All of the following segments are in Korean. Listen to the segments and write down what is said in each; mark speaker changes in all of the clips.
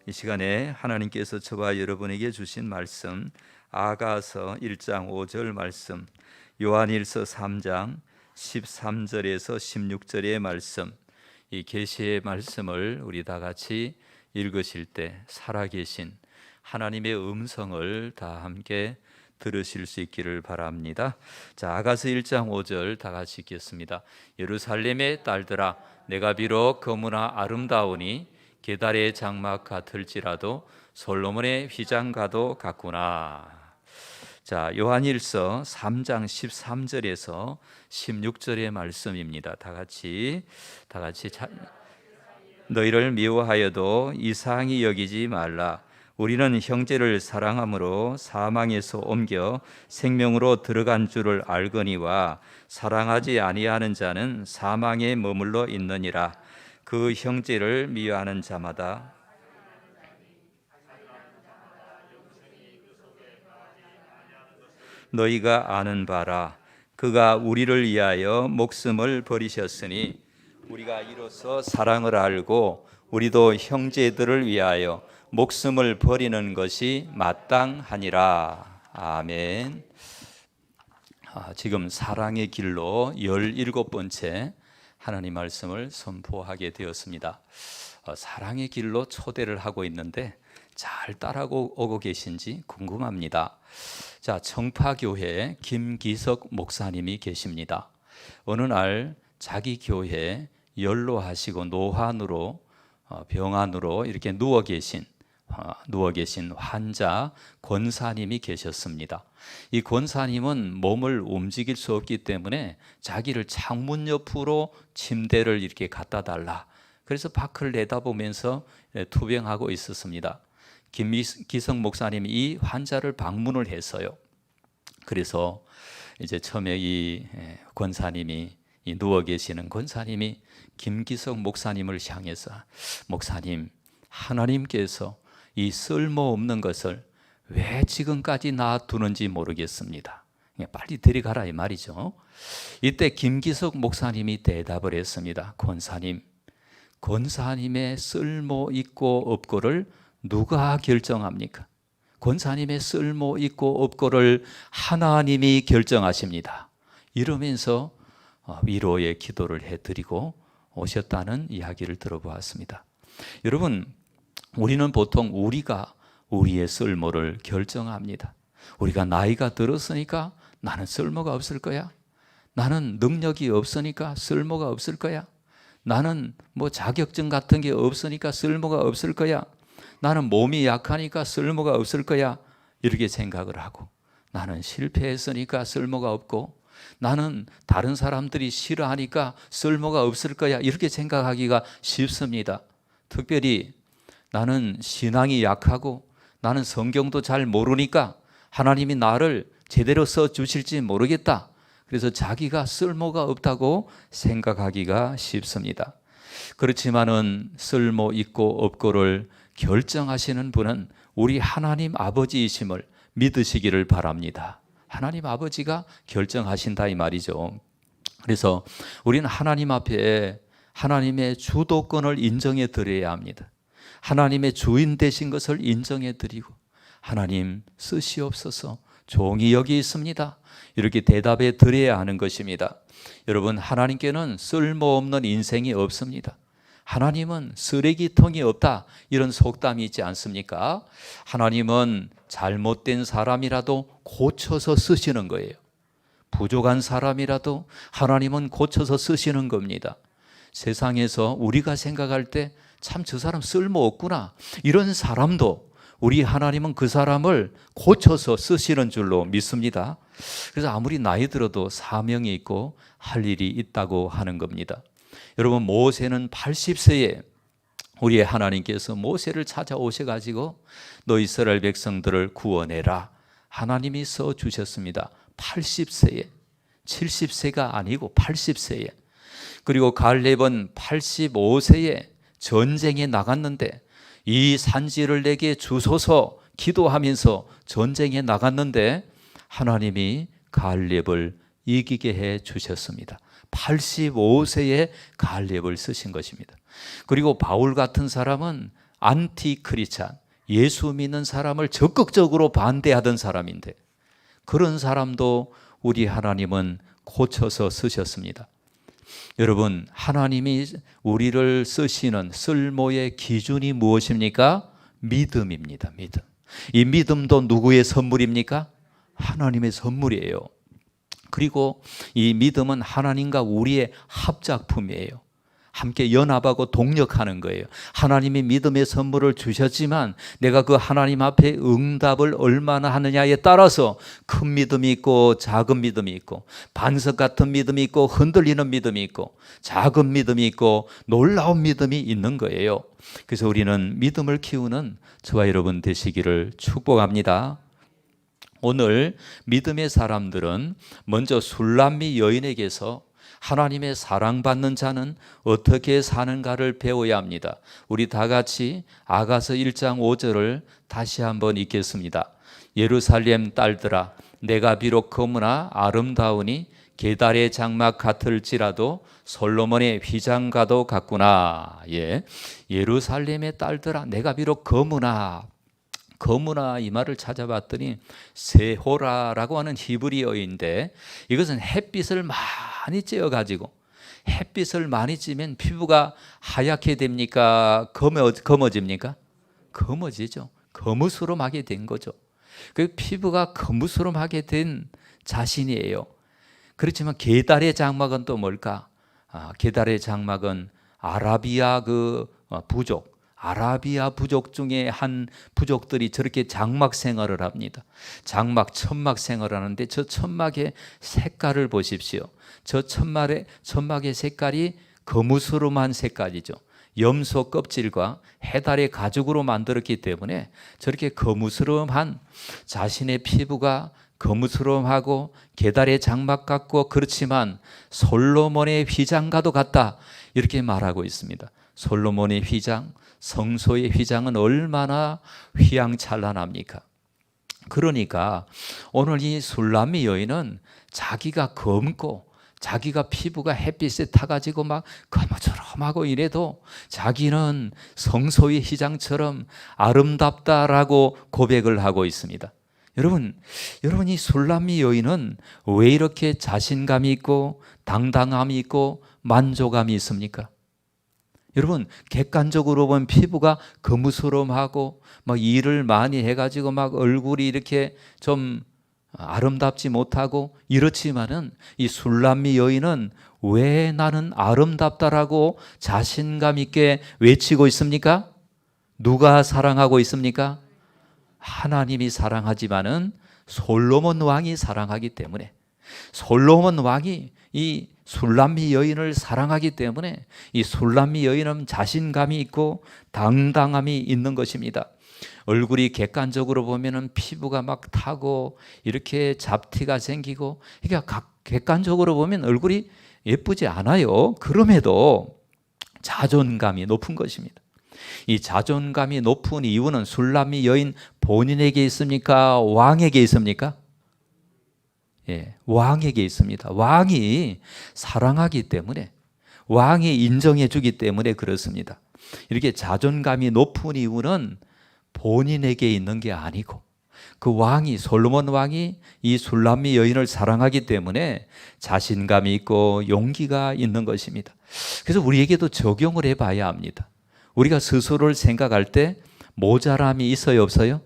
Speaker 1: 이 시간에 하나님께서 저와 여러분에게 주신 말씀, 아가서 1장 5절 말씀, 요한일서 3장 13절에서 16절의 말씀, 이 계시의 말씀을 우리 다 같이 읽으실 때 살아계신 하나님의 음성을 다 함께 들으실 수 있기를 바랍니다. 자, 아가서 1장 5절 다 같이 읽겠습니다. 예루살렘의 딸들아, 내가 비록 거무나 아름다우니 게달의 장막 같을지라도 솔로몬의 휘장과도 같구나. 자, 요한일서 3장 13절에서 16절의 말씀입니다. 다 같이 너희를 미워하여도 이상히 여기지 말라. 우리는 형제를 사랑함으로 사망에서 옮겨 생명으로 들어간 줄을 알거니와 사랑하지 아니하는 자는 사망에 머물러 있느니라. 그 형제를 미워하는 자마다 너희가 아는 바라. 그가 우리를 위하여 목숨을 버리셨으니 우리가 이로써 사랑을 알고 우리도 형제들을 위하여 목숨을 버리는 것이 마땅하니라. 아멘. 지금 사랑의 길로 17번째 하나님 말씀을 선포하게 되었습니다. 사랑의 길로 초대를 하고 있는데 잘 따라오고 계신지 궁금합니다. 자, 청파교회 김기석 목사님이 계십니다. 어느 날 자기 교회 연로하시고 노환으로 병환으로 이렇게 누워 계신 환자 권사님이 계셨습니다. 이 권사님은 몸을 움직일 수 없기 때문에 자기를 창문 옆으로 침대를 이렇게 갖다 달라. 그래서 밖을 내다보면서 투병하고 있었습니다. 김기성 목사님이 이 환자를 방문을 했어요. 그래서 이제 처음에 이 권사님이 이 누워 계시는 권사님이 김기성 목사님을 향해서 목사님, 하나님께서 이 쓸모없는 것을 왜 지금까지 놔두는지 모르겠습니다. 빨리 데려가라 이 말이죠. 이때 김기석 목사님이 대답을 했습니다. 권사님의 쓸모 있고 없고를 누가 결정합니까? 권사님의 쓸모 있고 없고를 하나님이 결정하십니다. 이러면서 위로의 기도를 해드리고 오셨다는 이야기를 들어보았습니다. 여러분, 우리는 보통 우리가 우리의 쓸모를 결정합니다. 우리가 나이가 들었으니까 나는 쓸모가 없을 거야. 나는 능력이 없으니까 쓸모가 없을 거야. 나는 뭐 자격증 같은 게 없으니까 쓸모가 없을 거야. 나는 몸이 약하니까 쓸모가 없을 거야. 이렇게 생각을 하고, 나는 실패했으니까 쓸모가 없고, 나는 다른 사람들이 싫어하니까 쓸모가 없을 거야. 이렇게 생각하기가 쉽습니다. 특별히 나는 신앙이 약하고 나는 성경도 잘 모르니까 하나님이 나를 제대로 써주실지 모르겠다. 그래서 자기가 쓸모가 없다고 생각하기가 쉽습니다. 그렇지만은 쓸모 있고 없고를 결정하시는 분은 우리 하나님 아버지이심을 믿으시기를 바랍니다. 하나님 아버지가 결정하신다 이 말이죠. 그래서 우리는 하나님 앞에 하나님의 주도권을 인정해 드려야 합니다. 하나님의 주인 되신 것을 인정해 드리고, 하나님 쓰시옵소서, 종이 여기 있습니다, 이렇게 대답해 드려야 하는 것입니다. 여러분, 하나님께는 쓸모없는 인생이 없습니다. 하나님은 쓰레기통이 없다, 이런 속담이 있지 않습니까? 하나님은 잘못된 사람이라도 고쳐서 쓰시는 거예요. 부족한 사람이라도 하나님은 고쳐서 쓰시는 겁니다. 세상에서 우리가 생각할 때 참 저 사람 쓸모없구나, 이런 사람도 우리 하나님은 그 사람을 고쳐서 쓰시는 줄로 믿습니다. 그래서 아무리 나이 들어도 사명이 있고 할 일이 있다고 하는 겁니다. 여러분, 모세는 80세에 우리의 하나님께서 모세를 찾아오셔가지고 너 이스라엘 백성들을 구원해라, 하나님이 써주셨습니다. 80세에, 70세가 아니고 80세에. 그리고 갈렙은 85세에 전쟁에 나갔는데, 이 산지를 내게 주소서 기도하면서 전쟁에 나갔는데 하나님이 갈렙을 이기게 해 주셨습니다. 85세에 갈렙을 쓰신 것입니다. 그리고 바울 같은 사람은 안티 크리스찬, 예수 믿는 사람을 적극적으로 반대하던 사람인데 그런 사람도 우리 하나님은 고쳐서 쓰셨습니다. 여러분, 하나님이 우리를 쓰시는 쓸모의 기준이 무엇입니까? 믿음입니다. 믿음. 이 믿음도 누구의 선물입니까? 하나님의 선물이에요. 그리고 이 믿음은 하나님과 우리의 합작품이에요. 함께 연합하고 동력하는 거예요. 하나님이 믿음의 선물을 주셨지만 내가 그 하나님 앞에 응답을 얼마나 하느냐에 따라서 큰 믿음이 있고 작은 믿음이 있고 반석 같은 믿음이 있고 흔들리는 믿음이 있고 작은 믿음이 있고 놀라운 믿음이 있는 거예요. 그래서 우리는 믿음을 키우는 저와 여러분 되시기를 축복합니다. 오늘 믿음의 사람들은 먼저 술람미 여인에게서 하나님의 사랑받는 자는 어떻게 사는가를 배워야 합니다. 우리 다 같이 아가서 1장 5절을 다시 한번 읽겠습니다. 예루살렘 딸들아, 내가 비록 거무나 아름다우니 게달의 장막 같을지라도 솔로몬의 휘장과도 같구나. 예루살렘의 딸들아, 내가 비록 거무나 이 말을 찾아봤더니 세호라라고 하는 히브리어인데 이것은 햇빛을 많이 쬐어가지고 햇빛을 많이 쬐면 피부가 하얗게 됩니까? 검어집니까? 검어지죠. 거무스름하게 된 거죠. 그 피부가 거무스름하게 된 자신이에요. 그렇지만 게달의 장막은 또 뭘까? 게달의 장막은 아라비아 부족 중에 한 부족들이 저렇게 장막 생활을 합니다. 천막 생활을 하는데 저 천막의 색깔을 보십시오. 저 천막의 색깔이 거무스름한 색깔이죠. 염소 껍질과 해달의 가죽으로 만들었기 때문에 저렇게 거무스름한 자신의 피부가 거무스름하고 게달의 장막 같고 그렇지만 솔로몬의 휘장과도 같다 이렇게 말하고 있습니다. 솔로몬의 휘장, 성소의 휘장은 얼마나 휘황찬란합니까? 그러니까 오늘 이 술람미 여인은 자기가 검고 자기가 피부가 햇빛에 타가지고 막 거무스름하고 이래도 자기는 성소의 휘장처럼 아름답다라고 고백을 하고 있습니다. 여러분 이 술람미 여인은 왜 이렇게 자신감이 있고 당당함이 있고 만족감이 있습니까? 여러분 객관적으로 보면 피부가 거무스름하고 막 일을 많이 해가지고 막 얼굴이 이렇게 좀 아름답지 못하고 이렇지만은 이 술람미 여인은 왜 나는 아름답다라고 자신감 있게 외치고 있습니까? 누가 사랑하고 있습니까? 하나님이 사랑하지만은 솔로몬 왕이 사랑하기 때문에 솔로몬 왕이 이 술람미 여인을 사랑하기 때문에 이 술람미 여인은 자신감이 있고 당당함이 있는 것입니다. 얼굴이 객관적으로 보면은 피부가 막 타고 이렇게 잡티가 생기고 그러니까 객관적으로 보면 얼굴이 예쁘지 않아요. 그럼에도 자존감이 높은 것입니다. 이 자존감이 높은 이유는 술람미 여인 본인에게 있습니까? 왕에게 있습니까? 왕에게 있습니다. 왕이 사랑하기 때문에 왕이 인정해 주기 때문에 그렇습니다. 이렇게 자존감이 높은 이유는 본인에게 있는 게 아니고 그 왕이 솔로몬 왕이 이 술람미 여인을 사랑하기 때문에 자신감이 있고 용기가 있는 것입니다. 그래서 우리에게도 적용을 해봐야 합니다. 우리가 스스로를 생각할 때 모자람이 있어요, 없어요?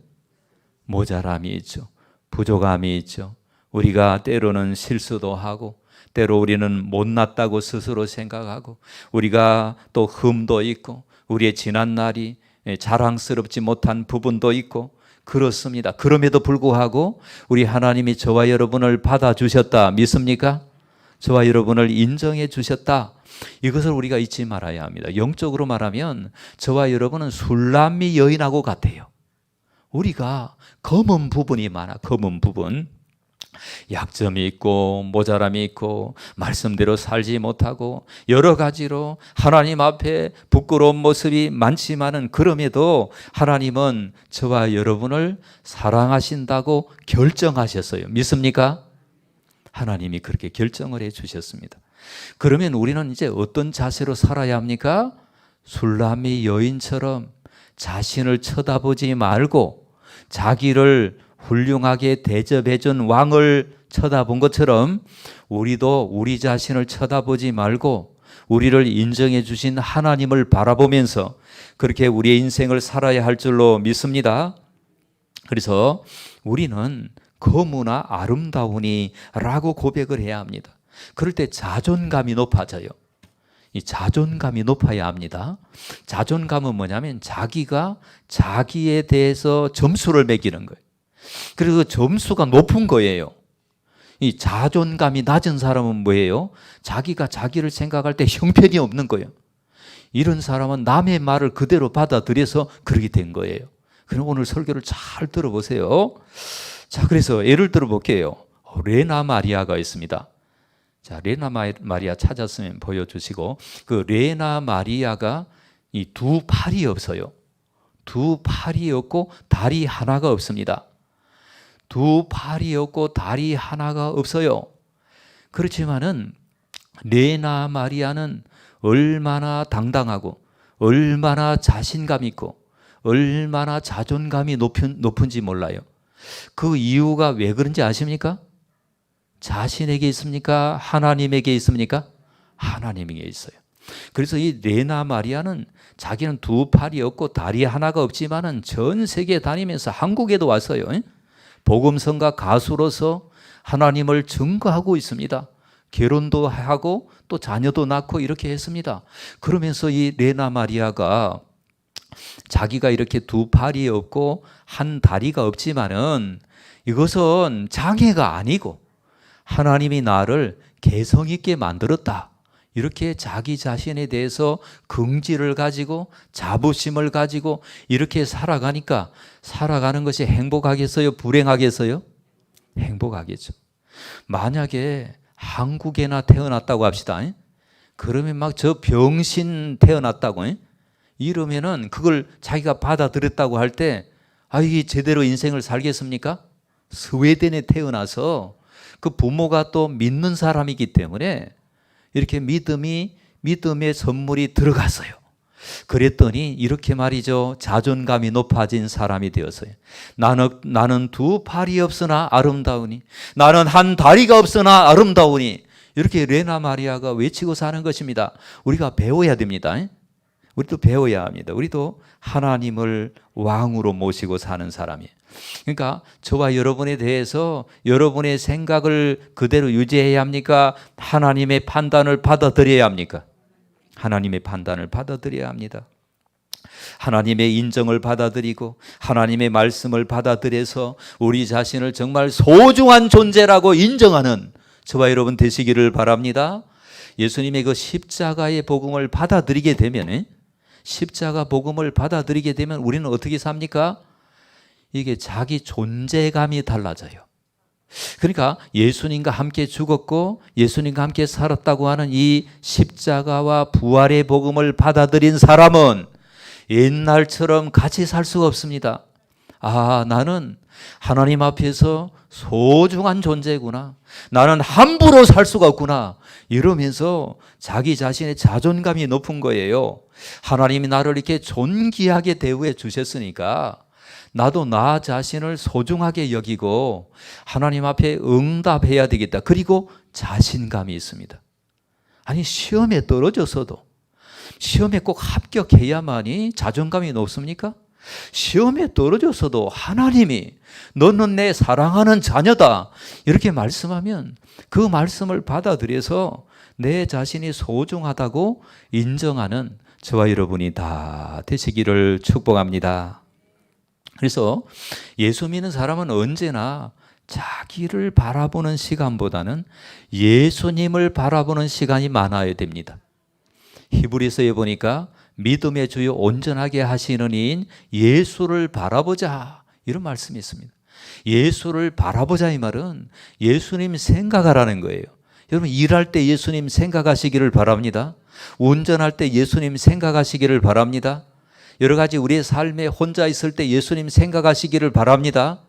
Speaker 1: 모자람이 있죠. 부족함이 있죠. 우리가 때로는 실수도 하고 때로 우리는 못났다고 스스로 생각하고 우리가 또 흠도 있고 우리의 지난 날이 자랑스럽지 못한 부분도 있고 그렇습니다. 그럼에도 불구하고 우리 하나님이 저와 여러분을 받아주셨다 믿습니까? 저와 여러분을 인정해 주셨다. 이것을 우리가 잊지 말아야 합니다. 영적으로 말하면 저와 여러분은 술람미 여인하고 같아요. 우리가 검은 부분이 많아. 검은 부분. 약점이 있고 모자람이 있고 말씀대로 살지 못하고 여러 가지로 하나님 앞에 부끄러운 모습이 많지만은 그럼에도 하나님은 저와 여러분을 사랑하신다고 결정하셨어요. 믿습니까? 하나님이 그렇게 결정을 해 주셨습니다. 그러면 우리는 이제 어떤 자세로 살아야 합니까? 술람미 여인처럼 자신을 쳐다보지 말고 자기를 훌륭하게 대접해준 왕을 쳐다본 것처럼 우리도 우리 자신을 쳐다보지 말고 우리를 인정해 주신 하나님을 바라보면서 그렇게 우리의 인생을 살아야 할 줄로 믿습니다. 그래서 우리는 거무나 아름다우니 라고 고백을 해야 합니다. 그럴 때 자존감이 높아져요. 이 자존감이 높아야 합니다. 자존감은 뭐냐면 자기가 자기에 대해서 점수를 매기는 거예요. 그리고 그 점수가 높은 거예요. 이 자존감이 낮은 사람은 뭐예요? 자기가 자기를 생각할 때 형편이 없는 거예요. 이런 사람은 남의 말을 그대로 받아들여서 그렇게 된 거예요. 그럼 오늘 설교를 잘 들어보세요. 자, 그래서 예를 들어 볼게요. 레나 마리아가 있습니다. 자, 레나 마리아 찾았으면 보여주시고, 그 레나 마리아가 이 두 팔이 없어요. 두 팔이 없고 다리 하나가 없습니다. 두 팔이 없고 다리 하나가 없어요. 그렇지만은 레나 마리아는 얼마나 당당하고 얼마나 자신감 있고 얼마나 자존감이 높은지 몰라요. 그 이유가 왜 그런지 아십니까? 자신에게 있습니까? 하나님에게 있습니까? 하나님에게 있어요. 그래서 이 레나 마리아는 자기는 두 팔이 없고 다리 하나가 없지만은 전 세계 다니면서 한국에도 왔어요. 복음성가 가수로서 하나님을 증거하고 있습니다. 결혼도 하고 또 자녀도 낳고 이렇게 했습니다. 그러면서 이 레나 마리아가 자기가 이렇게 두 팔이 없고 한 다리가 없지만은 이것은 장애가 아니고 하나님이 나를 개성 있게 만들었다. 이렇게 자기 자신에 대해서 긍지를 가지고 자부심을 가지고 이렇게 살아가니까 살아가는 것이 행복하겠어요? 불행하겠어요? 행복하겠죠. 만약에 한국에나 태어났다고 합시다. 그러면 막 저 병신 태어났다고 이러면은 그걸 자기가 받아들였다고 할 때 이게 제대로 인생을 살겠습니까? 스웨덴에 태어나서 그 부모가 또 믿는 사람이기 때문에 이렇게 믿음의 선물이 들어갔어요. 그랬더니 이렇게 말이죠. 자존감이 높아진 사람이 되었어요. 나는 두 팔이 없으나 아름다우니, 나는 한 다리가 없으나 아름다우니, 이렇게 레나 마리아가 외치고 사는 것입니다. 우리가 배워야 됩니다. 우리도 배워야 합니다. 우리도 하나님을 왕으로 모시고 사는 사람이에요. 그러니까 저와 여러분에 대해서 여러분의 생각을 그대로 유지해야 합니까? 하나님의 판단을 받아들여야 합니까? 하나님의 판단을 받아들여야 합니다. 하나님의 인정을 받아들이고 하나님의 말씀을 받아들여서 우리 자신을 정말 소중한 존재라고 인정하는 저와 여러분 되시기를 바랍니다. 예수님의 그 십자가의 복음을 받아들이게 되면, 십자가 복음을 받아들이게 되면 우리는 어떻게 삽니까? 이게 자기 존재감이 달라져요. 그러니까 예수님과 함께 죽었고 예수님과 함께 살았다고 하는 이 십자가와 부활의 복음을 받아들인 사람은 옛날처럼 같이 살 수가 없습니다. 나는 하나님 앞에서 소중한 존재구나. 나는 함부로 살 수가 없구나. 이러면서 자기 자신의 자존감이 높은 거예요. 하나님이 나를 이렇게 존귀하게 대우해 주셨으니까 나도 나 자신을 소중하게 여기고 하나님 앞에 응답해야 되겠다. 그리고 자신감이 있습니다. 아니, 시험에 떨어졌어도 시험에 꼭 합격해야만이 자존감이 높습니까? 시험에 떨어졌어도 하나님이 너는 내 사랑하는 자녀다 이렇게 말씀하면 그 말씀을 받아들여서 내 자신이 소중하다고 인정하는 저와 여러분이 다 되시기를 축복합니다. 그래서 예수 믿는 사람은 언제나 자기를 바라보는 시간보다는 예수님을 바라보는 시간이 많아야 됩니다. 히브리서에 보니까 믿음의 주요 온전하게 하시는 이인 예수를 바라보자 이런 말씀이 있습니다. 예수를 바라보자 이 말은 예수님 생각하라는 거예요. 여러분 일할 때 예수님 생각하시기를 바랍니다. 운전할 때 예수님 생각하시기를 바랍니다. 여러 가지 우리의 삶에 혼자 있을 때 예수님 생각하시기를 바랍니다.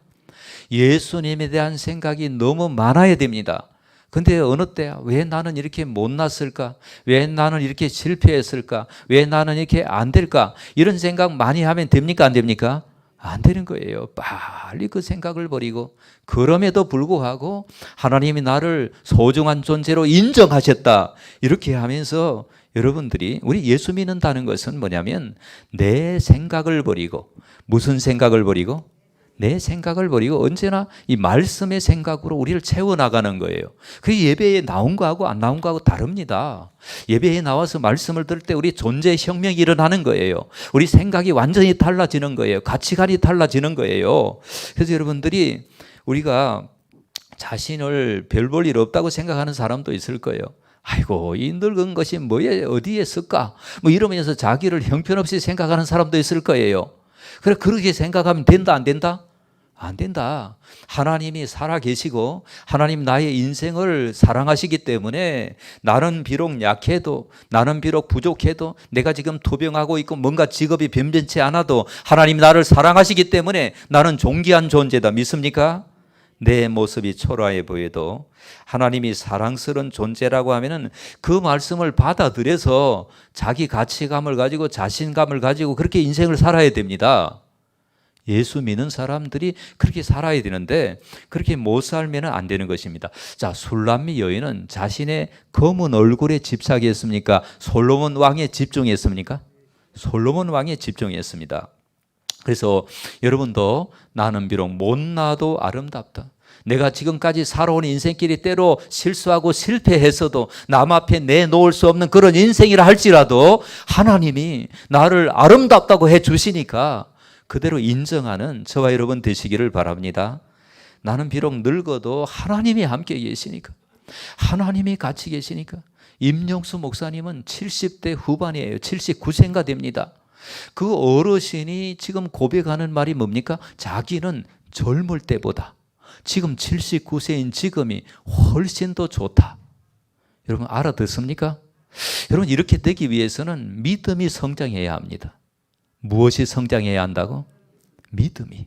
Speaker 1: 예수님에 대한 생각이 너무 많아야 됩니다. 근데 어느 때야 왜 나는 이렇게 못났을까? 왜 나는 이렇게 실패했을까? 왜 나는 이렇게 안 될까? 이런 생각 많이 하면 됩니까? 안 됩니까? 안 되는 거예요. 빨리 그 생각을 버리고, 그럼에도 불구하고 하나님이 나를 소중한 존재로 인정하셨다, 이렇게 하면서 여러분들이, 우리 예수 믿는다는 것은 뭐냐면 내 생각을 버리고, 무슨 생각을 버리고? 내 생각을 버리고 언제나 이 말씀의 생각으로 우리를 채워나가는 거예요. 그게 예배에 나온 거하고 안 나온 거하고 다릅니다. 예배에 나와서 말씀을 들을 때 우리 존재 혁명이 일어나는 거예요. 우리 생각이 완전히 달라지는 거예요. 가치관이 달라지는 거예요. 그래서 여러분들이, 우리가 자신을 별 볼 일 없다고 생각하는 사람도 있을 거예요. 아이고, 이 늙은 것이 뭐에 어디에 쓸까? 뭐 이러면서 자기를 형편없이 생각하는 사람도 있을 거예요. 그래, 그렇게 생각하면 된다, 안 된다? 안 된다. 하나님이 살아 계시고 하나님 나의 인생을 사랑하시기 때문에, 나는 비록 약해도, 나는 비록 부족해도, 내가 지금 토병하고 있고 뭔가 직업이 변변치 않아도 하나님 나를 사랑하시기 때문에 나는 존귀한 존재다. 믿습니까? 내 모습이 초라해 보여도 하나님이 사랑스러운 존재라고 하면은 그 말씀을 받아들여서 자기 가치감을 가지고 자신감을 가지고 그렇게 인생을 살아야 됩니다. 예수 믿는 사람들이 그렇게 살아야 되는데 그렇게 못 살면 안 되는 것입니다. 자, 술람미 여인은 자신의 검은 얼굴에 집착했습니까? 솔로몬 왕에 집중했습니까? 솔로몬 왕에 집중했습니다. 그래서 여러분도, 나는 비록 못나도 아름답다, 내가 지금까지 살아온 인생길이 때로 실수하고 실패했어도 남 앞에 내놓을 수 없는 그런 인생이라 할지라도 하나님이 나를 아름답다고 해 주시니까 그대로 인정하는 저와 여러분 되시기를 바랍니다. 나는 비록 늙어도 하나님이 함께 계시니까, 하나님이 같이 계시니까. 임영수 목사님은 70대 후반이에요. 79세인가 됩니다. 그 어르신이 지금 고백하는 말이 뭡니까? 자기는 젊을 때보다 지금 79세인 지금이 훨씬 더 좋다. 여러분 알아듣습니까? 여러분, 이렇게 되기 위해서는 믿음이 성장해야 합니다. 무엇이 성장해야 한다고? 믿음이.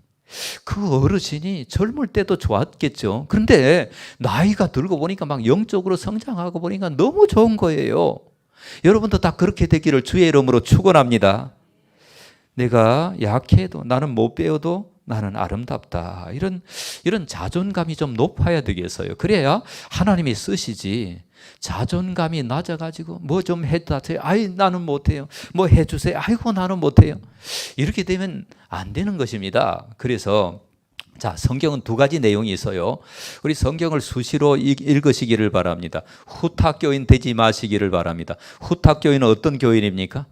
Speaker 1: 그 어르신이 젊을 때도 좋았겠죠. 그런데 나이가 들고 보니까 막 영적으로 성장하고 보니까 너무 좋은 거예요. 여러분도 다 그렇게 되기를 주의 이름으로 축원합니다. 내가 약해도, 나는 못 배워도 나는 아름답다, 이런 자존감이 좀 높아야 되겠어요. 그래야 하나님이 쓰시지. 자존감이 낮아가지고 뭐 좀 해주세요, 아이 나는 못해요, 뭐 해주세요, 아이고 나는 못해요, 이렇게 되면 안 되는 것입니다. 그래서 자, 성경은 두 가지 내용이 있어요. 우리 성경을 수시로 읽으시기를 바랍니다. 후탁교인 되지 마시기를 바랍니다. 후탁교인은 어떤 교인입니까?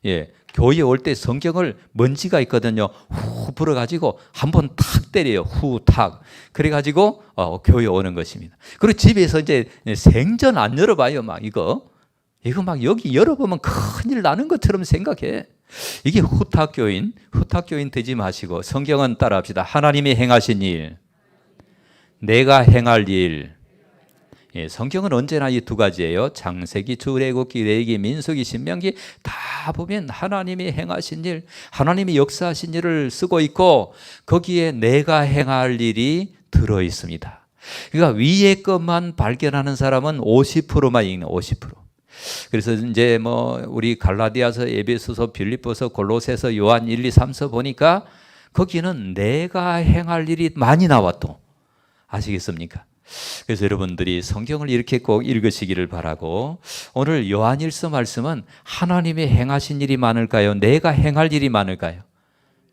Speaker 1: 예, 교회에 올 때 성경을, 먼지가 있거든요, 후 불어가지고 한번 탁 때려요. 후탁. 그래가지고 교회에 오는 것입니다. 그리고 집에서 이제 생전 안 열어봐요. 막 이거 막 여기 열어보면 큰일 나는 것처럼 생각해. 이게 후탁교인 되지 마시고 성경은 따라합시다. 하나님이 행하신 일, 내가 행할 일. 예, 성경은 언제나 이 두 가지예요. 창세기, 출애굽기, 레위기, 민수기, 신명기 다 보면 하나님이 행하신 일, 하나님이 역사하신 일을 쓰고 있고 거기에 내가 행할 일이 들어 있습니다. 그러니까 위의 것만 발견하는 사람은 50%만 읽는 50%. 그래서 이제 뭐 우리 갈라디아서, 에베소서, 빌립보서, 골로새서, 요한 1, 2, 3서 보니까 거기는 내가 행할 일이 많이 나와. 또 아시겠습니까? 그래서 여러분들이 성경을 이렇게 꼭 읽으시기를 바라고, 오늘 요한일서 말씀은 하나님이 행하신 일이 많을까요? 내가 행할 일이 많을까요?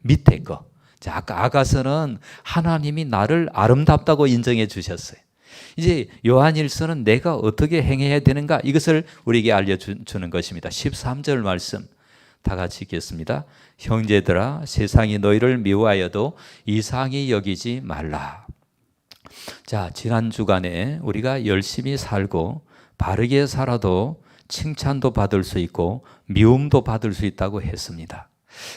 Speaker 1: 밑에 거. 자, 아까 아가서는 하나님이 나를 아름답다고 인정해 주셨어요. 이제 요한일서는 내가 어떻게 행해야 되는가, 이것을 우리에게 알려주는 것입니다. 13절 말씀 다 같이 읽겠습니다. 형제들아, 세상이 너희를 미워하여도 이상히 여기지 말라. 자, 지난 주간에 우리가 열심히 살고 바르게 살아도 칭찬도 받을 수 있고 미움도 받을 수 있다고 했습니다.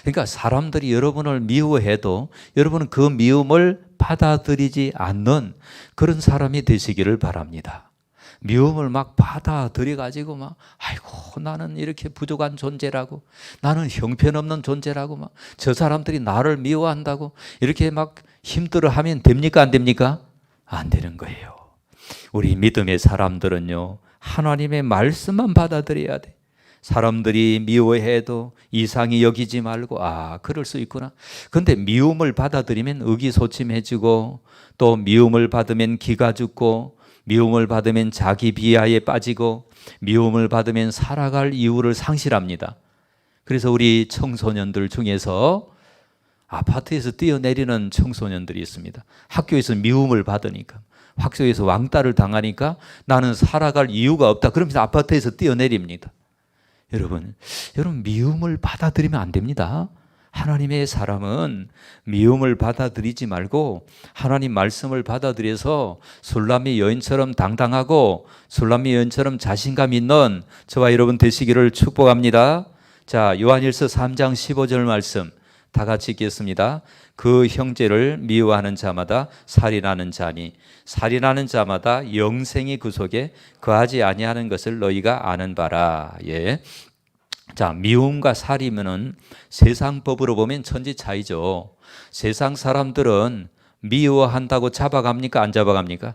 Speaker 1: 그러니까 사람들이 여러분을 미워해도 여러분은 그 미움을 받아들이지 않는 그런 사람이 되시기를 바랍니다. 미움을 막 받아들여가지고 막, 아이고 나는 이렇게 부족한 존재라고, 나는 형편없는 존재라고, 막 저 사람들이 나를 미워한다고 이렇게 막 힘들어하면 됩니까? 안 됩니까? 안 되는 거예요. 우리 믿음의 사람들은요, 하나님의 말씀만 받아들여야 돼. 사람들이 미워해도 이상히 여기지 말고, 그럴 수 있구나. 근데 미움을 받아들이면 의기소침해지고, 또 미움을 받으면 기가 죽고, 미움을 받으면 자기 비하에 빠지고, 미움을 받으면 살아갈 이유를 상실합니다. 그래서 우리 청소년들 중에서 아파트에서 뛰어내리는 청소년들이 있습니다. 학교에서 미움을 받으니까, 학교에서 왕따를 당하니까 나는 살아갈 이유가 없다. 그러면서 아파트에서 뛰어내립니다. 여러분 미움을 받아들이면 안 됩니다. 하나님의 사람은 미움을 받아들이지 말고 하나님 말씀을 받아들여서 술람미 여인처럼 당당하고 술람미 여인처럼 자신감 있는 저와 여러분 되시기를 축복합니다. 자, 요한일서 3장 15절 말씀 다 같이 읽겠습니다. 그 형제를 미워하는 자마다 살인하는 자니 살인하는 자마다 영생이 그 속에 거하지 아니하는 것을 너희가 아는 바라. 예. 자, 미움과 살이면은 세상 법으로 보면 천지 차이죠. 세상 사람들은 미워한다고 잡아갑니까? 안 잡아갑니까?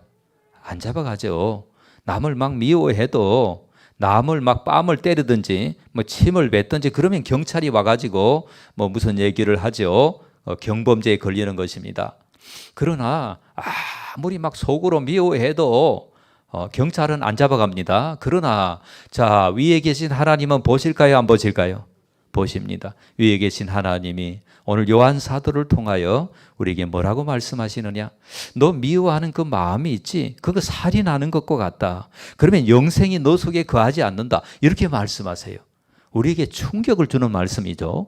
Speaker 1: 안 잡아가죠. 남을 막 미워해도 남을 막 뺨을 때리든지 뭐 침을 뱉든지 그러면 경찰이 와가지고 뭐 무슨 얘기를 하죠. 경범죄에 걸리는 것입니다. 그러나 아무리 막 속으로 미워해도 경찰은 안 잡아갑니다. 그러나 자, 위에 계신 하나님은 보실까요? 안 보실까요? 보십니다. 위에 계신 하나님이 오늘 요한 사도를 통하여 우리에게 뭐라고 말씀하시느냐? 너 미워하는 그 마음이 있지? 그거 살인하는 것과 같다. 그러면 영생이 너 속에 거하지 않는다. 이렇게 말씀하세요. 우리에게 충격을 주는 말씀이죠.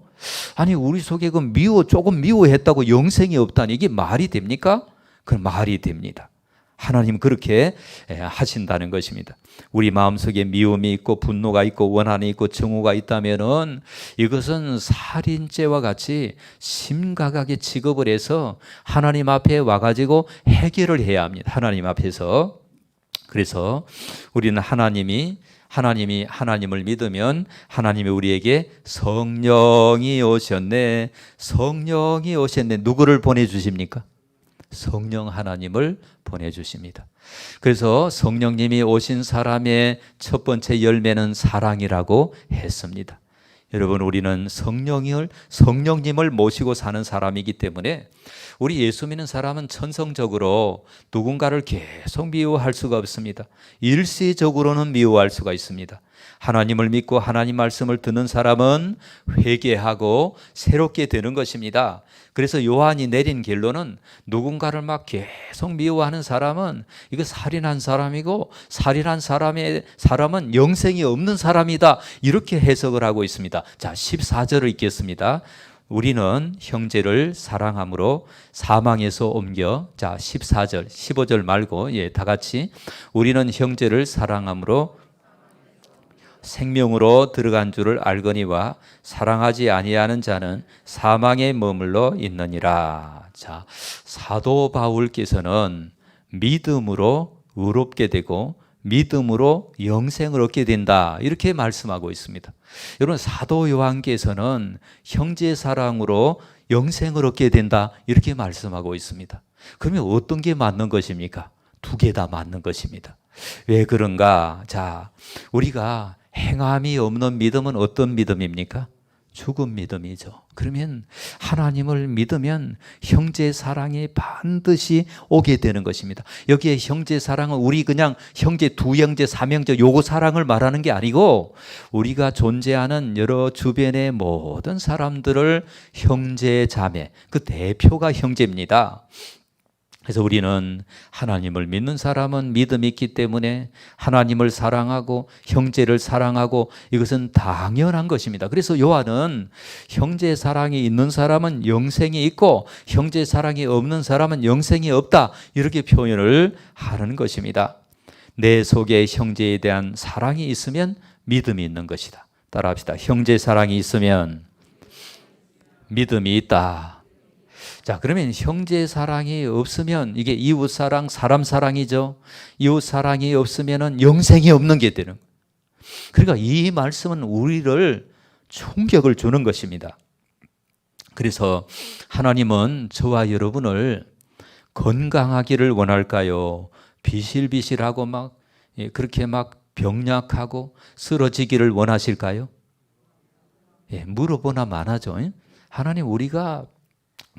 Speaker 1: 아니, 우리 속에 그 조금 미워했다고 영생이 없다니 이게 말이 됩니까? 그럼 말이 됩니다. 하나님 그렇게 하신다는 것입니다. 우리 마음속에 미움이 있고 분노가 있고 원한이 있고 증오가 있다면은 이것은 살인죄와 같이 심각하게 취급을 해서 하나님 앞에 와가지고 해결을 해야 합니다. 하나님 앞에서. 그래서 우리는 하나님을 믿으면 하나님이 우리에게 성령이 오셨네. 성령이 오셨네. 누구를 보내주십니까? 성령 하나님을 보내주십니다. 그래서 성령님이 오신 사람의 첫 번째 열매는 사랑이라고 했습니다. 여러분, 우리는 성령님을 모시고 사는 사람이기 때문에 우리 예수 믿는 사람은 천성적으로 누군가를 계속 미워할 수가 없습니다. 일시적으로는 미워할 수가 있습니다. 하나님을 믿고 하나님 말씀을 듣는 사람은 회개하고 새롭게 되는 것입니다. 그래서 요한이 내린 결론은 누군가를 막 계속 미워하는 사람은 이거 살인한 사람이고 살인한 사람은 영생이 없는 사람이다. 이렇게 해석을 하고 있습니다. 자, 14절을 읽겠습니다. 우리는 형제를 사랑함으로 사망에서 옮겨, 자 14절 15절 말고 다 같이 우리는 형제를 사랑함으로 생명으로 들어간 줄을 알거니와 사랑하지 아니하는 자는 사망에 머물러 있느니라. 자, 사도 바울께서는 믿음으로 의롭게 되고 믿음으로 영생을 얻게 된다 이렇게 말씀하고 있습니다. 여러분, 사도 요한께서는 형제 사랑으로 영생을 얻게 된다 이렇게 말씀하고 있습니다. 그러면 어떤 게 맞는 것입니까? 두 개 다 맞는 것입니다. 왜 그런가? 자, 우리가 행함이 없는 믿음은 어떤 믿음입니까? 죽은 믿음이죠. 그러면 하나님을 믿으면 형제 사랑이 반드시 오게 되는 것입니다. 여기에 형제 사랑은 우리 그냥 형제, 두 형제, 삼형제 요거 사랑을 말하는 게 아니고 우리가 존재하는 여러 주변의 모든 사람들을 형제, 자매, 그 대표가 형제입니다. 그래서 우리는 하나님을 믿는 사람은 믿음이 있기 때문에 하나님을 사랑하고 형제를 사랑하고 이것은 당연한 것입니다. 그래서 요한은 형제 사랑이 있는 사람은 영생이 있고 형제 사랑이 없는 사람은 영생이 없다 이렇게 표현을 하는 것입니다. 내 속에 형제에 대한 사랑이 있으면 믿음이 있는 것이다. 따라합시다. 형제 사랑이 있으면 믿음이 있다. 자, 그러면 형제 사랑이 없으면 이게 이웃 사랑, 사람 사랑이죠. 이웃 사랑이 없으면은 영생이 없는 게 되는 거예요. 그러니까 이 말씀은 우리를 충격을 주는 것입니다. 그래서 하나님은 저와 여러분을 건강하기를 원할까요? 비실비실하고 막 그렇게 막 병약하고 쓰러지기를 원하실까요? 물어보나만 하죠. 하나님, 우리가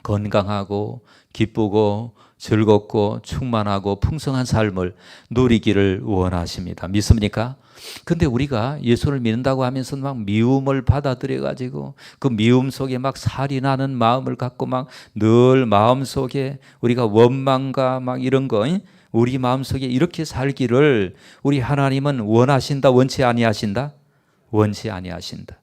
Speaker 1: 건강하고 기쁘고 즐겁고 충만하고 풍성한 삶을 누리기를 원하십니다. 믿습니까? 근데 우리가 예수를 믿는다고 하면서 막 미움을 받아들여 가지고 그 미움 속에 막 살이 나는 마음을 갖고 막 늘 마음 속에 우리가 원망과 막 이런 거 우리 마음 속에 이렇게 살기를 우리 하나님은 원하신다, 원치 아니하신다? 원치 아니하신다.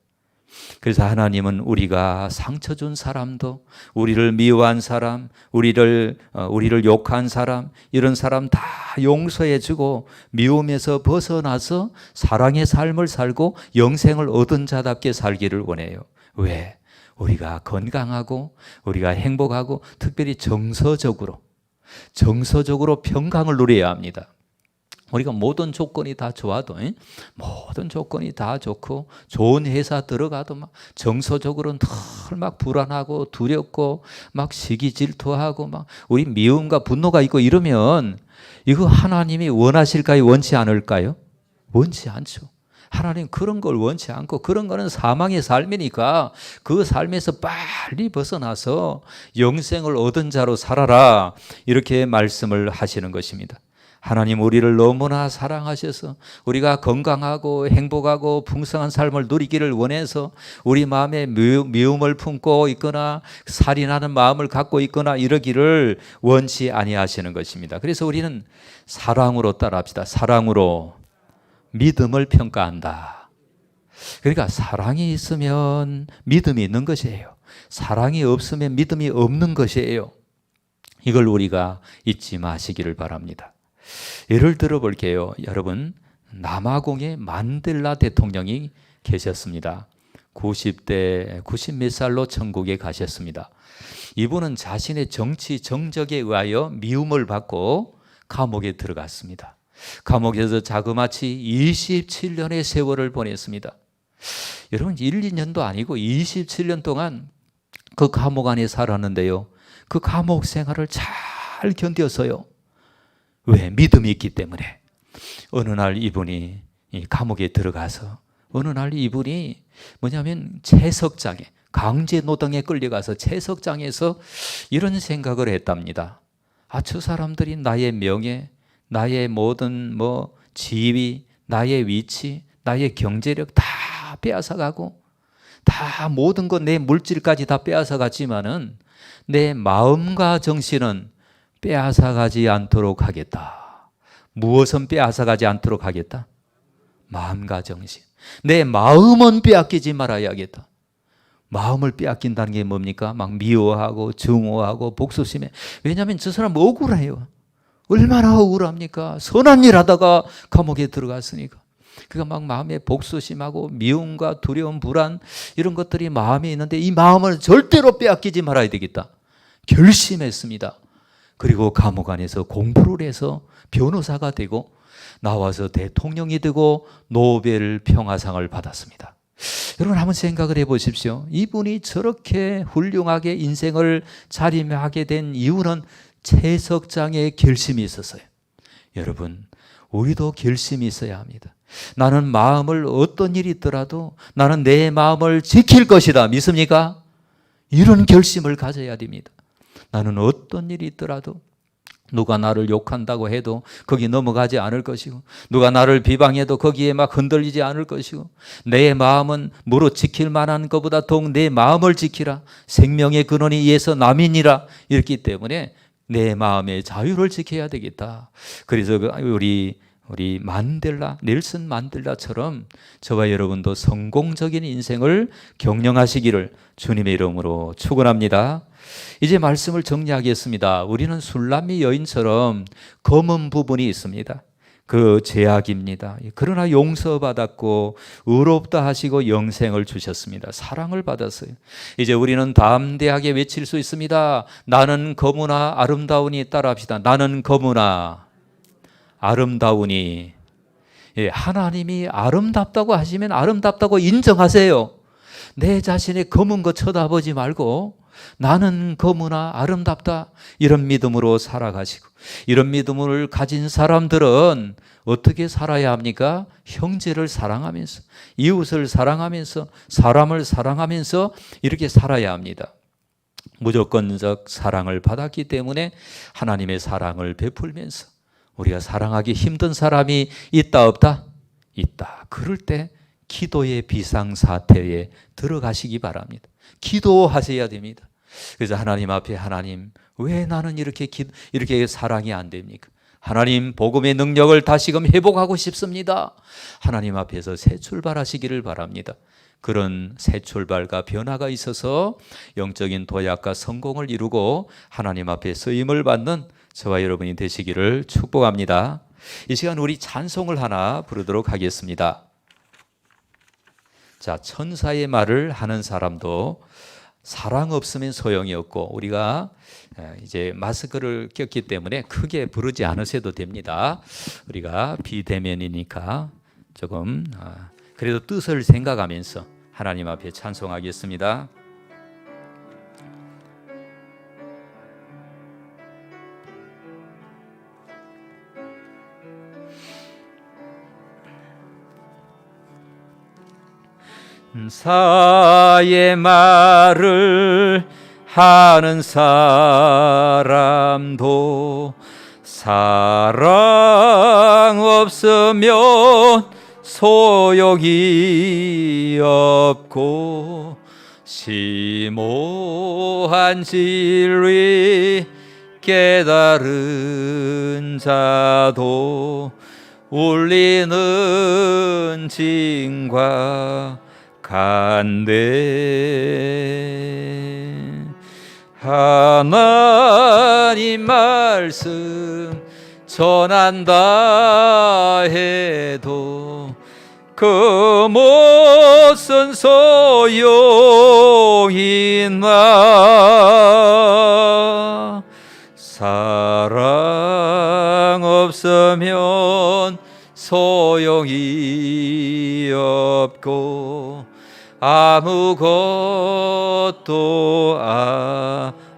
Speaker 1: 그래서 하나님은 우리가 상처 준 사람도, 우리를 미워한 사람, 우리를 욕한 사람, 이런 사람 다 용서해 주고 미움에서 벗어나서 사랑의 삶을 살고 영생을 얻은 자답게 살기를 원해요. 왜? 우리가 건강하고 우리가 행복하고 특별히 정서적으로 평강을 누려야 합니다. 우리가 모든 조건이 다 좋아도 모든 조건이 다 좋고 좋은 회사 들어가도 막 정서적으로는 늘 막 불안하고 두렵고 막 시기 질투하고 막 우리 미움과 분노가 있고 이러면 이거 하나님이 원하실까요? 원치 않을까요? 원치 않죠. 하나님 그런 걸 원치 않고, 그런 거는 사망의 삶이니까 그 삶에서 빨리 벗어나서 영생을 얻은 자로 살아라, 이렇게 말씀을 하시는 것입니다. 하나님 우리를 너무나 사랑하셔서 우리가 건강하고 행복하고 풍성한 삶을 누리기를 원해서 우리 마음에 미움을 품고 있거나 살이 나는 마음을 갖고 있거나 이러기를 원치 아니하시는 것입니다. 그래서 우리는 사랑으로 따라합시다. 사랑으로 믿음을 평가한다. 그러니까 사랑이 있으면 믿음이 있는 것이에요. 사랑이 없으면 믿음이 없는 것이에요. 이걸 우리가 잊지 마시기를 바랍니다. 예를 들어 볼게요. 여러분, 남아공에 만델라 대통령이 계셨습니다. 90 몇 살로 천국에 가셨습니다. 이분은 자신의 정치 정적에 의하여 미움을 받고 감옥에 들어갔습니다. 감옥에서 자그마치 27년의 세월을 보냈습니다. 여러분, 1, 2년도 아니고 27년 동안 그 감옥 안에 살았는데요, 그 감옥 생활을 잘 견뎌서요. 왜? 믿음이 있기 때문에. 어느 날 이분이 감옥에 들어가서 어느 날 이분이 뭐냐면 채석장에, 강제 노동에 끌려가서 채석장에서 이런 생각을 했답니다. 저 사람들이 나의 명예, 나의 모든 지위, 나의 위치, 나의 경제력 다 빼앗아가고 다 모든 것, 내 물질까지 다 빼앗아갔지만은 내 마음과 정신은 빼앗아가지 않도록 하겠다. 무엇은 빼앗아가지 않도록 하겠다? 마음과 정신. 내 마음은 빼앗기지 말아야겠다. 마음을 빼앗긴다는 게 뭡니까? 막 미워하고 증오하고 복수심에. 왜냐하면 저 사람 억울해요. 얼마나 억울합니까? 선한 일 하다가 감옥에 들어갔으니까. 그러니까 막 마음에 복수심하고 미움과 두려움, 불안 이런 것들이 마음에 있는데 이 마음을 절대로 빼앗기지 말아야 되겠다. 결심했습니다. 그리고 감옥 안에서 공부를 해서 변호사가 되고 나와서 대통령이 되고 노벨 평화상을 받았습니다. 여러분 한번 생각을 해보십시오. 이분이 저렇게 훌륭하게 인생을 자림하게 된 이유는 채석장의 결심이 있었어요. 여러분, 우리도 결심이 있어야 합니다. 나는 마음을 어떤 일이 있더라도 나는 내 마음을 지킬 것이다. 믿습니까? 이런 결심을 가져야 됩니다. 나는 어떤 일이 있더라도 누가 나를 욕한다고 해도 거기 넘어가지 않을 것이고 누가 나를 비방해도 거기에 막 흔들리지 않을 것이고 내 마음은 무릇 지킬 만한 것보다 더욱 내 마음을 지키라. 생명의 근원이 이에서 남이니라. 이렇기 때문에 내 마음의 자유를 지켜야 되겠다. 그래서 우리 넬슨 만델라처럼 저와 여러분도 성공적인 인생을 경영하시기를 주님의 이름으로 축원합니다. 이제 말씀을 정리하겠습니다. 우리는 술람미 여인처럼 검은 부분이 있습니다. 그 죄악입니다. 그러나 용서받았고 의롭다 하시고 영생을 주셨습니다. 사랑을 받았어요. 이제 우리는 담대하게 외칠 수 있습니다. 나는 거무나 아름다우니. 따라합시다. 나는 거무나 아름다우니. 하나님이 아름답다고 하시면 아름답다고 인정하세요. 내 자신의 검은 거 쳐다보지 말고 나는 거무나 아름답다. 이런 믿음으로 살아가시고, 이런 믿음을 가진 사람들은 어떻게 살아야 합니까? 형제를 사랑하면서, 이웃을 사랑하면서, 사람을 사랑하면서 이렇게 살아야 합니다. 무조건적 사랑을 받았기 때문에 하나님의 사랑을 베풀면서, 우리가 사랑하기 힘든 사람이 있다 없다? 있다. 그럴 때 기도의 비상사태에 들어가시기 바랍니다. 기도하셔야 됩니다. 그래서 하나님 앞에, 하나님, 왜 나는 이렇게 사랑이 안 됩니까? 하나님, 복음의 능력을 다시금 회복하고 싶습니다. 하나님 앞에서 새 출발하시기를 바랍니다. 그런 새 출발과 변화가 있어서 영적인 도약과 성공을 이루고 하나님 앞에 쓰임을 받는 저와 여러분이 되시기를 축복합니다. 이 시간 우리 찬송을 하나 부르도록 하겠습니다. 자, 천사의 말을 하는 사람도 사랑 없으면 소용이 없고, 우리가 이제 마스크를 꼈기 때문에 크게 부르지 않으셔도 됩니다. 우리가 비대면이니까 조금 그래도 뜻을 생각하면서 하나님 앞에 찬송하겠습니다. 사의 말을 하는 사람도 사랑 없으면 소용이 없고, 심오한 진리 깨달은 자도 울리는 징과 간대. 하나님 말씀 전한다 해도 그 무슨 소용이 있나. 사랑 없으면 소용이 없고 아무것도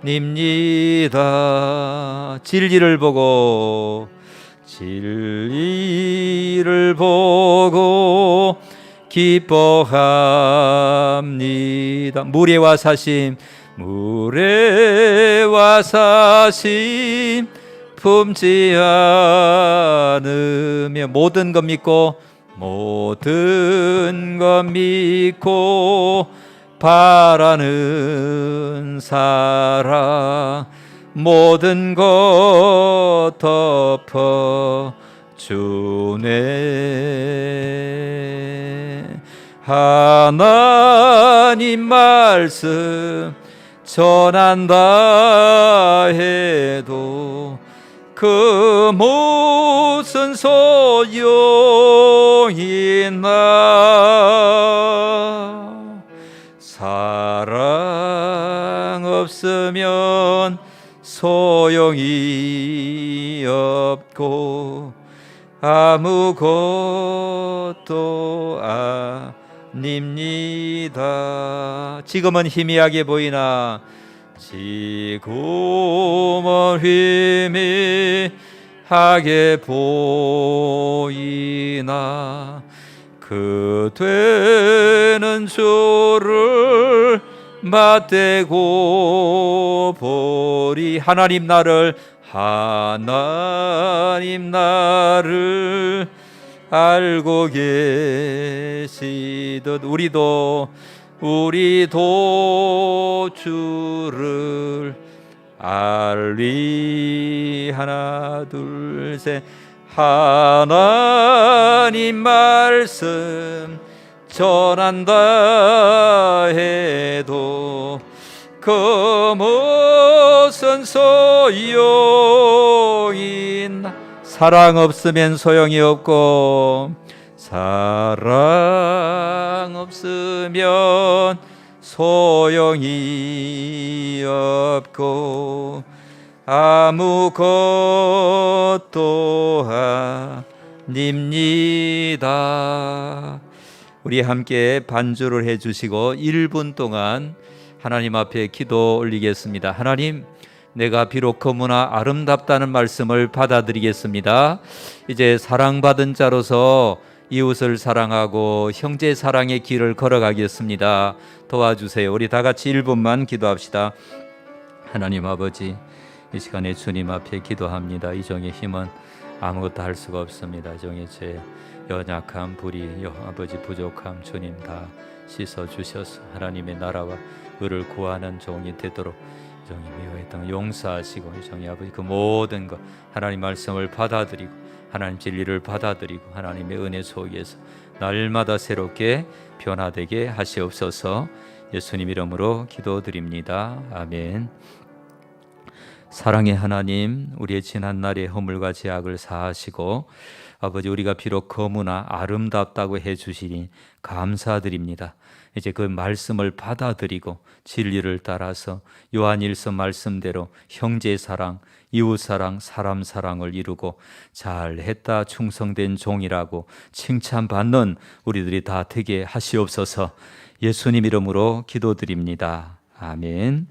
Speaker 1: 아닙니다. 진리를 보고 기뻐합니다. 무례와 사심 품지 않으며 모든 것 믿고 바라는 사랑 모든 것 덮어 주네. 하나님 말씀 전한다 해도 그 무슨 소용이 있나. 사랑 없으면 소용이 없고 아무것도 아닙니다. 지금은 희미하게 보이나 희미하게 보이나 그 되는 주를 맞대고 보리. 하나님 나를 알고 계시듯 우리도 주를 알리. 하나 둘 셋. 하나님 말씀 전한다 해도 그 무슨 소용이 있나. 사랑 없으면 소용이 없고 사랑 없으면 소용이 없고 아무것도 아닙니다. 우리 함께 반주를 해주시고 1분 동안 하나님 앞에 기도 올리겠습니다. 하나님, 내가 비록 거무나 아름답다는 말씀을 받아들이겠습니다. 이제 사랑받은 자로서 이웃을 사랑하고 형제 사랑의 길을 걸어가겠습니다. 도와주세요. 우리 다 같이 1분만 기도합시다. 하나님 아버지, 이 시간에 주님 앞에 기도합니다. 이종의 힘은 아무것도 할 수가 없습니다. 이종의 죄, 연약함, 불의, 아버지 부족함 주님 다 씻어주셔서 하나님의 나라와 의를 구하는 종이 되도록 이종이 미워의 땅 용서하시고, 이종이 아버지 그 모든 것 하나님 말씀을 받아들이고 하나님 진리를 받아들이고 하나님의 은혜 속에서 날마다 새롭게 변화되게 하시옵소서. 예수님 이름으로 기도드립니다. 아멘. 사랑의 하나님, 우리의 지난날의 허물과 죄악을 사하시고 아버지, 우리가 비록 거무나 아름답다고 해주시니 감사드립니다. 이제 그 말씀을 받아들이고 진리를 따라서 요한일서 말씀대로 형제 사랑, 이웃 사랑, 사람 사랑을 이루고 잘했다 충성된 종이라고 칭찬받는 우리들이 다 되게 하시옵소서. 예수님 이름으로 기도드립니다. 아멘.